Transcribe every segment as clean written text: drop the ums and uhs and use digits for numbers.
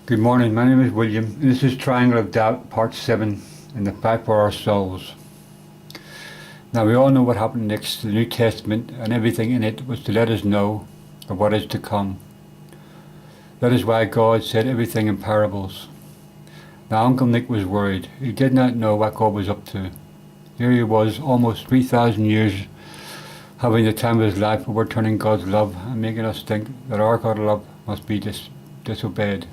Good morning, my name is William, and this is Triangle of Doubt, Part 7, in the fight for our souls. Now we all know what happened next. The New Testament and everything in it was to let us know of what is to come. That is why God said everything in parables. Now Uncle Nick was worried. He did not know what God was up to. Here he was, almost 3,000 years, having the time of his life overturning God's love and making us think that our God of love must be disobeyed.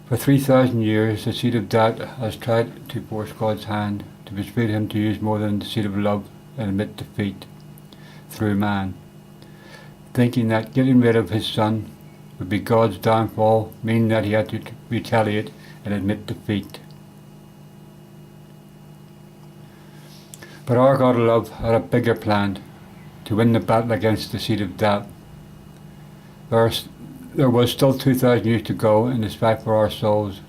For 3,000 years, the seed of doubt has tried to force God's hand to persuade him to use more than the seed of love and admit defeat through man, thinking that getting rid of his son would be God's downfall, meaning that he had to retaliate and admit defeat. But our God of love had a bigger plan to win the battle against the seed of doubt. There was still 2,000 years to go in this fight for our souls,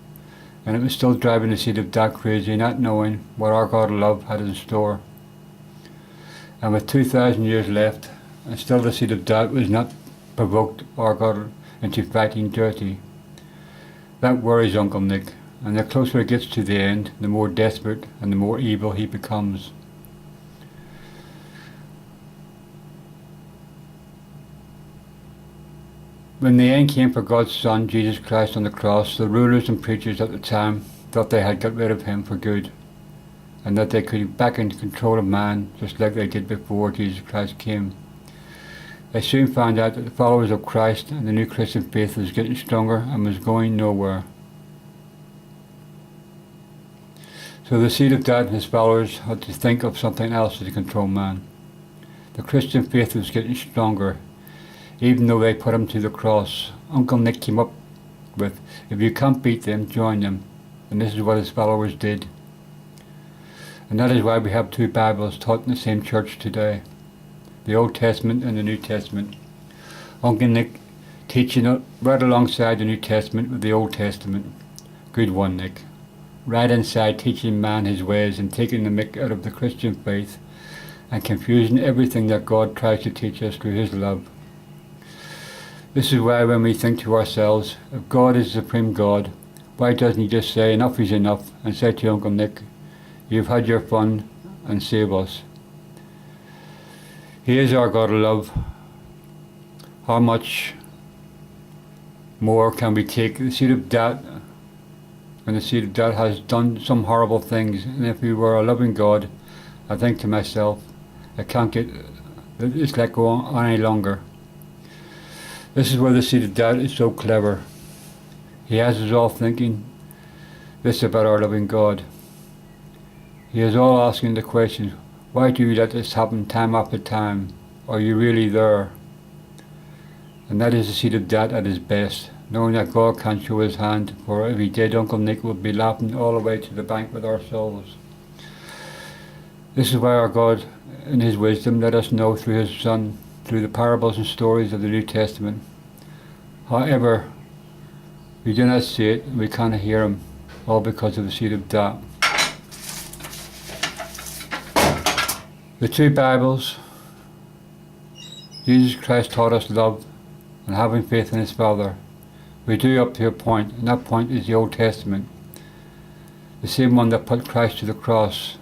and it was still driving the seed of doubt crazy, not knowing what our God of love had in store. And with 2,000 years left, and still the seed of doubt was not provoked our God into fighting dirty. That worries Uncle Nick, and the closer it gets to the end, the more desperate and the more evil he becomes. When the end came for God's Son, Jesus Christ, on the cross, the rulers and preachers at the time thought they had got rid of him for good, and that they could be back in control of man just like they did before Jesus Christ came. They soon found out that the followers of Christ and the new Christian faith was getting stronger and was going nowhere. So the seed of doubt and his followers had to think of something else to control man. The Christian faith was getting stronger, even though they put him to the cross. Uncle Nick came up with, if you can't beat them, join them. And this is what his followers did. And that is why we have two Bibles taught in the same church today, the Old Testament and the New Testament. Uncle Nick teaching it right alongside the New Testament with the Old Testament. Good one, Nick. Right inside teaching man his ways and taking the mick out of the Christian faith and confusing everything that God tries to teach us through his love. This is why when we think to ourselves, if God is the supreme God, why doesn't he just say enough is enough and say to Uncle Nick, you've had your fun and save us. He is our God of love. How much more can we take? The seed of doubt, and the seed of doubt has done some horrible things, and if we were a loving God, I think to myself, I can't get this let go on any longer. This is where the seed of doubt is so clever. He has us all thinking this about our loving God. He is all asking the question, why do you let this happen time after time? Are you really there? And that is the seed of doubt at his best, knowing that God can't show his hand, for if he did, Uncle Nick would be laughing all the way to the bank with our souls. This is why our God, in his wisdom, let us know through his Son, through the parables and stories of the New Testament. However, we do not see it and we cannot hear him, all because of the seed of doubt. The two Bibles, Jesus Christ taught us love and having faith in his Father. We do up to a point, and that point is the Old Testament, the same one that put Christ to the cross.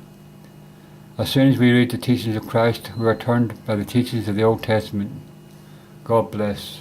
As soon as we read the teachings of Christ, we are turned by the teachings of the Old Testament. God bless.